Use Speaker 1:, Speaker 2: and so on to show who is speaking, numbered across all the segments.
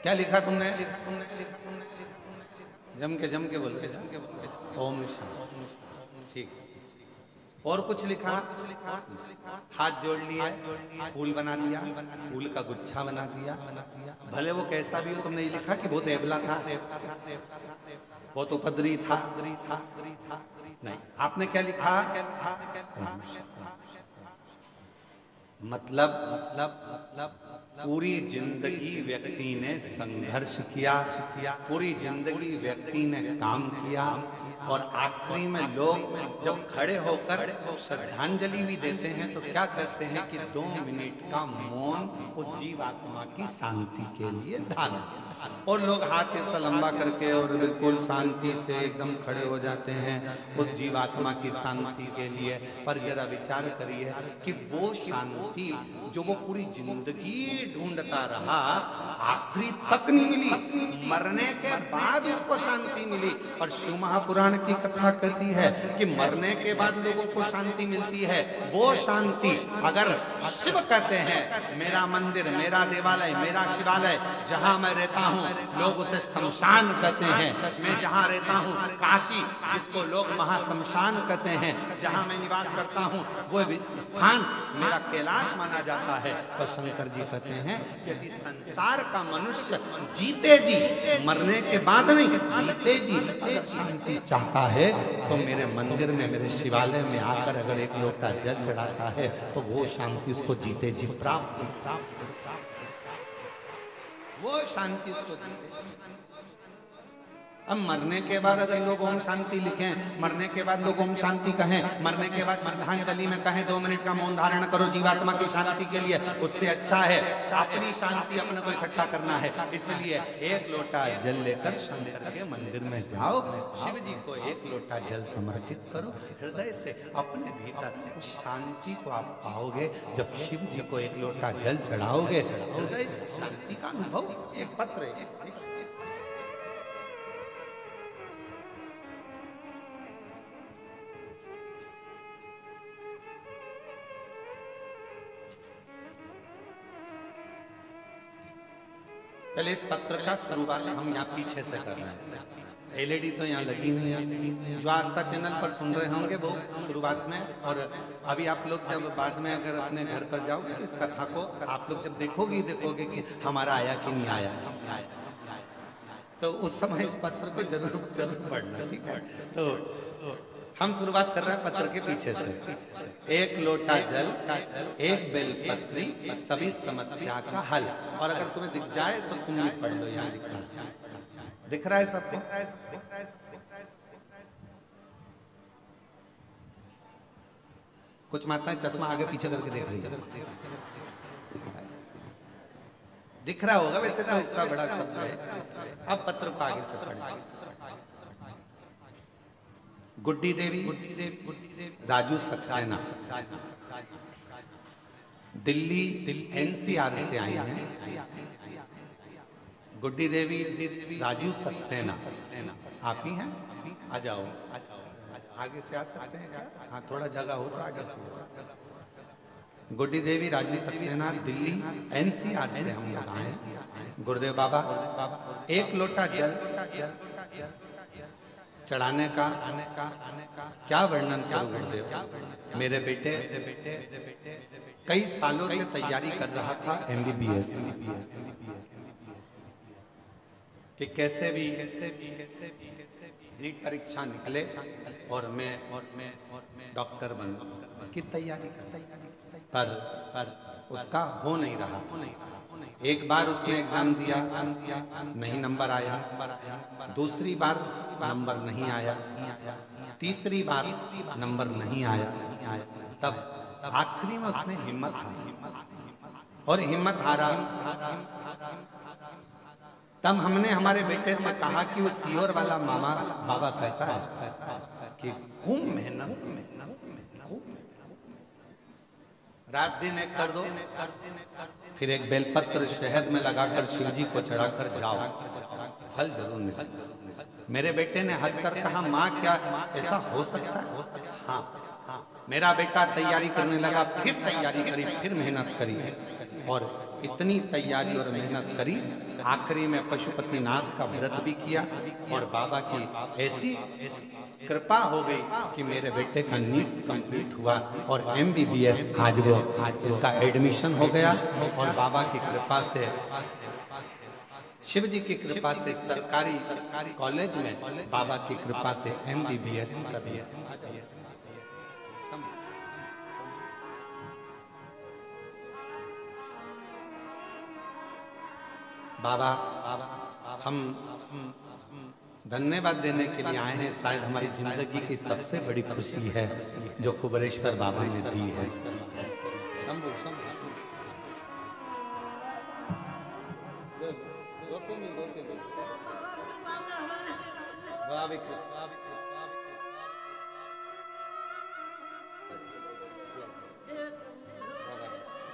Speaker 1: क्या लिखा तुमने? जम के बोलो, ओम शांति। ठीक। और कुछ लिखा? हाथ जोड़ लिया, फूल बना दिया, फूल का गुच्छा बना दिया। भले वो कैसा भी हो, तुमने ये लिखा कि बहुत एबला था, बहुत उपद्रवी था? नहीं, आपने क्या लिखा? मतलब पूरी जिंदगी व्यक्ति ने संघर्ष किया, पूरी जिंदगी व्यक्ति ने काम किया, और आखिरी में लोग जब खड़े होकर श्रद्धांजलि भी देते हैं तो क्या कहते हैं कि 2 मिनट का मौन उस जीवात्मा की शांति के लिए धारण। और लोग हाथ ऐसा लंबा करके और बिल्कुल शांति से एकदम खड़े हो जाते हैं उस जीवात्मा की शांति के लिए। पर जरा विचार करिए कि वो शांति जो वो पूरी जिंदगी ढूंढता रहा, आखिरी तक नहीं मिली, मरने के बाद उसको शांति मिली। और शिव महापुराण की कथा कहती है कि मरने के बाद लोगों को शांति मिलती है। वो शांति अगर शिव कहते हैं, मेरा मंदिर, मेरा देवालय, मेरा शिवालय, जहां मैं रहता हूं लोग उसे शमशान कहते हैं। मैं जहां रहता हूं काशी, जिसको लोग महाशमशान कहते हैं, जहां मैं निवास करता हूं वो स्थान मेरा कैलाश माना जाता है। तो शंकर जी कहते हैं कि यदि संसार का मनुष्य जीते जी, मरने के बाद नहीं, जीते जी अगर शांति चाहता है तो मेरे मंदिर में, मेरे शिवालय में आकर अगर एक लोटा जल चढ़ाता है तो वो शांति उसको जीते जी प्राप्त, वो शांति उसको जीते। अब मरने के बाद अगर लोग ओम शांति लिखें, मरने के बाद लोग ओम शांति कहें, मरने के बाद श्रद्धांजलि में कहें 2 मिनट का मौन धारण करो जीवात्मा की शांति के लिए, उससे अच्छा है अपनी शांति अपने को इकट्ठा करना है। इसलिए 1 लोटा जल लेकर शंकर के मंदिर में जाओ, शिव जी को 1 लोटा जल समर्पित करो, हृदय से अपने भीतर उस शांति को आप पाओगे। जब शिव जी को 1 लोटा जल चढ़ाओगे, हृदय से शांति का अनुभव। एक पत्र पहले इस पत्र का शुरुआत हम यहाँ पीछे से कर रहे हैं। एलईडी तो यहाँ लगी नहीं है। जो आस्था चैनल पर सुन रहे होंगे वो शुरुआत में, और अभी आप लोग जब बाद में अगर अपने घर पर जाओगे तो इस कथा को आप लोग जब देखोगे कि हमारा आया कि नहीं आया, तो उस समय इस पत्र को जरूर पढ़ना, ठीक है? तो हम शुरुआत कर रहे हैं पत्र के पीछे से। 1 लोटा जल, 1 बेलपत्री, सभी समस्या का हल। और अगर तुम्हें दिख जाए तो तुम भी पढ़ लो, यहाँ लिखा है, दिख रहा है सबको? कुछ माताएं चश्मा आगे पीछे करके देख रही है, दिख रहा होगा वैसे तो, इतना बड़ा शब्द है। अब पत्र को आगे से पढ़ें। गुड्डी देवी राजू सक्सेना दिल्ली एनसीआर से आई हैं। गुड्डी देवी राजू सक्सेना आप ही हैं? आ जाओ, आगे से आ सकते हैं क्या? हाँ, थोड़ा जगह हो तो आगे से। गुड्डी देवी राजू सक्सेना दिल्ली एनसीआर से हम लोग आए। गुरुदेव बाबा 1 लोटा जल चढ़ाने का क्या वर्णन करूं गुरुदेव। मेरे बेटे कई सालों से तैयारी कर रहा था MBBS कि कैसे भी नीट परीक्षा निकले और मैं डॉक्टर बनूं, उसकी तैयारी पर उसका हो नहीं रहा। एक बार उसने एग्जाम दिया, नहीं नंबर आया। दूसरी बार नंबर नहीं आया, तीसरी बार नंबर नहीं आया। तब आखिरी में उसने हिम्मत हारी, और हिम्मत हारा तब हमने हमारे बेटे से कहा कि वो सीहोर वाला मामा बाबा कहता है कि खूब मेहनत रात दिन एक कर दो, फिर एक बेलपत्र शहद में लगाकर शिव जी को चढ़ाकर जाओ, फल जरूर मिलेगा। मेरे बेटे ने हंसकर कहा, माँ क्या ऐसा हो सकता है? हाँ, मेरा बेटा तैयारी करने लगा, फिर तैयारी करी, फिर मेहनत करी और इतनी तैयारी और मेहनत करी, आखिरी में पशुपतिनाथ का व्रत भी किया और बाबा की ऐसी कृपा हो गई कि मेरे बेटे का नीट कंप्लीट हुआ और MBBS आज इसका एडमिशन हो गया और बाबा की कृपा से, शिव जी की कृपा से सरकारी कॉलेज में बाबा की कृपा से MBBS कर दिया। बाबा हम धन्यवाद देने के लिए आए हैं। शायद हमारी जिंदगी की सबसे बड़ी खुशी है जो कुबेरेश्वर बाबा ने दी है। शंभू शंभू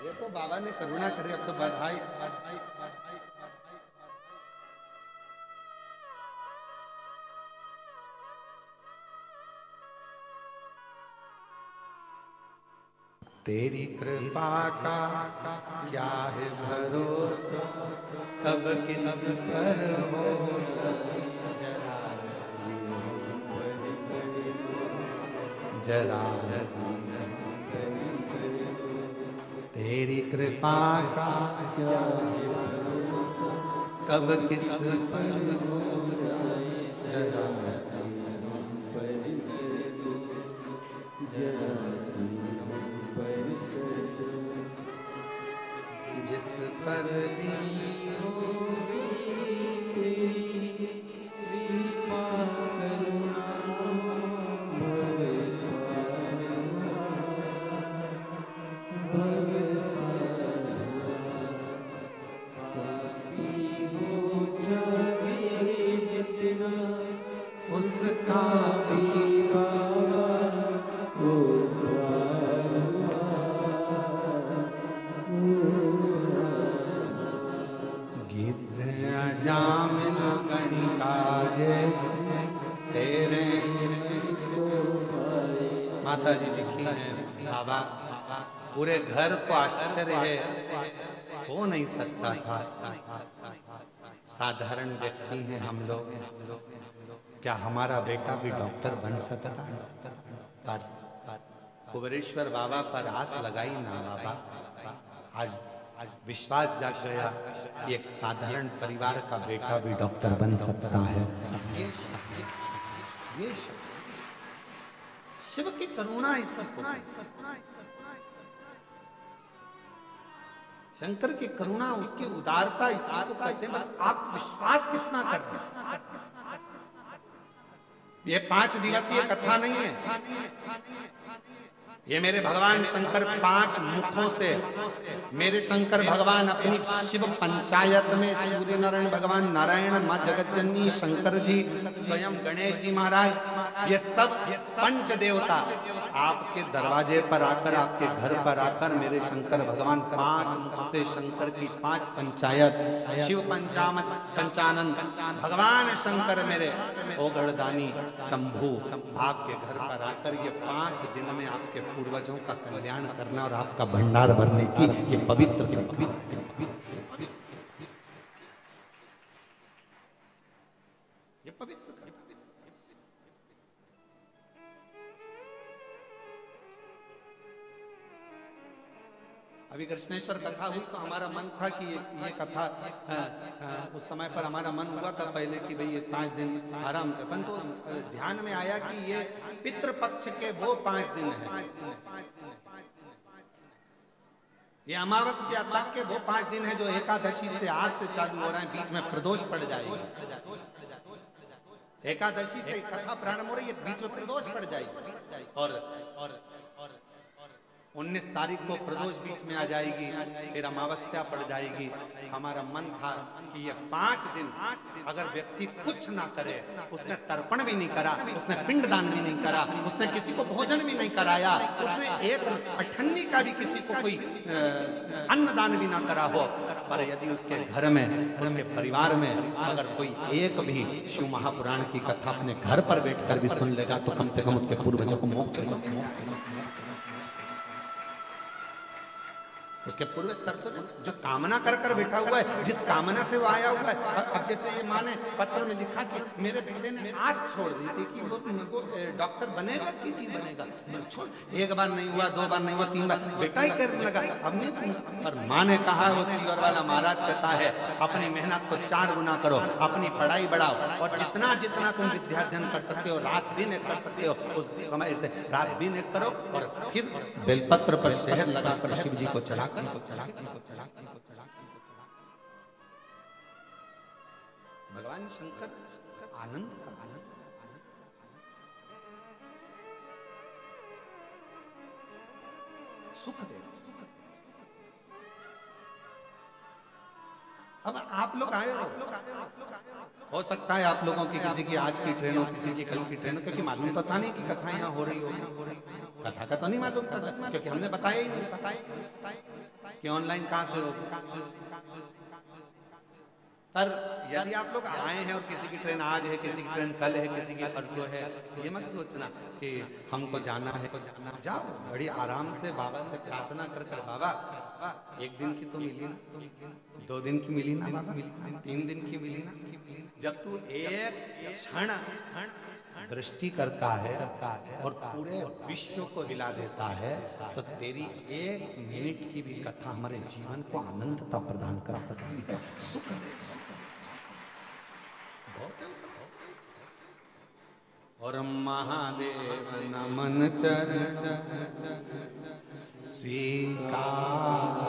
Speaker 1: ये तो बाबा ने करुणा करे। अब तो बधाई बधाई बधाई। तेरी कृपा का क्या है भरोसा, कब किस पर हो जरा तेरी कृपा का क्या है भरोसा, कब किस पर हो जरा जिस पर भी होगी तेरी कृपा करुणा जितना उसका भी बाबा जामिल गणिका जैसे तेरे माता जी लिखी है। बाबा पूरे घर को आश्चर्य है, हो नहीं सकता था। साधारण व्यक्ति हैं हम लोग, क्या हमारा बेटा भी डॉक्टर बन सकता है? पर कुबेरेश्वर बाबा पर आस लगाई ना बाबा, आज विश्वास जाग गया कि एक साधारण परिवार का बेटा भी डॉक्टर बन सकता है। ये शिव की करुणा इस शंकर की करुणा, उसकी उदारता इसको कहते हैं। बस आप विश्वास कितना करते हैं। ये 5 दिवसीय कथा नहीं है। ये मेरे भगवान शंकर 5 मुखों से, मेरे शंकर भगवान अपनी शिव पंचायत में सूर्य नारायण भगवान, नारायण, माँ जगतजननी, शंकर जी, स्वयं गणेश जी महाराज, ये सब पंच देवता आपके दरवाजे पर आकर, आपके घर पर आकर मेरे शंकर भगवान 5 मुख से शंकर की 5 पंचायत, शिव पंचानन भगवान शंकर मेरे ओगड़दानी शंभू आपके घर पर आकर ये 5 दिन में आपके पूर्वजों का कल्याण करना और आपका भंडार भरने की ये पवित्र अभी कृष्णेश्वर कथा हुई तो हमारा मन था कि ये कथा उस समय पर हमारा मन हुआ था पहले कि भाई ये 5 दिन आराम कर, परंतु ध्यान में आया कि ये पितृपक्ष के वो 5 दिन हैं, ये अमावस्या तक के वो 5 दिन हैं जो एकादशी से आज से चालू हो रहे हैं। बीच में प्रदोष पड़ जाएगी, एकादशी से कथा प्रारंभ हो रही है, बीच में प्रदोष पड़ जाएगी और 19 तारीख को प्रदोष बीच में आ जाएगी, फिर अमावस्या पड़ जाएगी। हमारा मन था कि ये 5 दिन अगर व्यक्ति कुछ ना करे, उसने तर्पण भी नहीं करा, उसने पिंडदान भी नहीं करा, उसने किसी को भोजन भी नहीं कराया, उसने एक अठन्नी का भी किसी को कोई अन्नदान भी ना करा हो, पर यदि उसके घर में, उसके परिवार में अगर कोई एक भी शिव महापुराण की कथा अपने घर पर बैठकर भी सुन लेगा तो कम से कम उसके पूर्वजों को मोक्ष उसके पूर्वज तक तो जो कामना कर कर बैठा हुआ है, जिस कामना से वो आया हुआ है। अब जैसे ये माँ ने पत्र में लिखा कि मेरे बेटे ने आस छोड़ दी थी कि वो डॉक्टर बनेगा कि नहीं बनेगा, छोड़, एक बार नहीं हुआ, 2 बार नहीं हुआ, 3 बार बेटा ही करने लगा, अब नहीं। पर माँ ने कहा, वो सीवर वाला महाराज कहता है, अपनी मेहनत को 4 गुना करो, अपनी पढ़ाई बढ़ाओ, और जितना जितना तुम विद्याध्ययन कर सकते हो, रात दिन एक कर सकते हो, उस समय से रात दिन एक करो, और फिर बेलपत्र पर शहर लगाकर शिव जी को चढ़ा भगवान शंकर आनंद सुख दे। अब आप लोग आए हो सकता है आप लोगों की किसी की आज की ट्रेन हो, किसी की कल की ट्रेन हो, क्योंकि मालूम तो था नहीं कि कथा यहाँ हो रही होगी। कथा का तो नहीं मालूम था, क्योंकि हमने बताया ही नहीं कि ऑनलाइन कहाँ से होगी। पर यदि आप लोग आए हैं और किसी की ट्रेन आज है, किसी की ट्रेन कल है, किसी की परसों है, ये मत सोचना कि हमको जाना है, जाओ बड़ी आराम से बाबा से प्रार्थना कर कर, बाबा 1 दिन की तो मिली ना, 2 दिन की मिली ना बाबा, 3 दिन की मिली ना। जब तू एक क्षण दृष्टि करता है और पूरे विश्व को हिला देता है, तो तेरी 1 मिनट की भी कथा हमारे जीवन को आनंदता प्रदान कर सकती है, सुख दे सकती है। और महादेव नमन चरण स्वीकार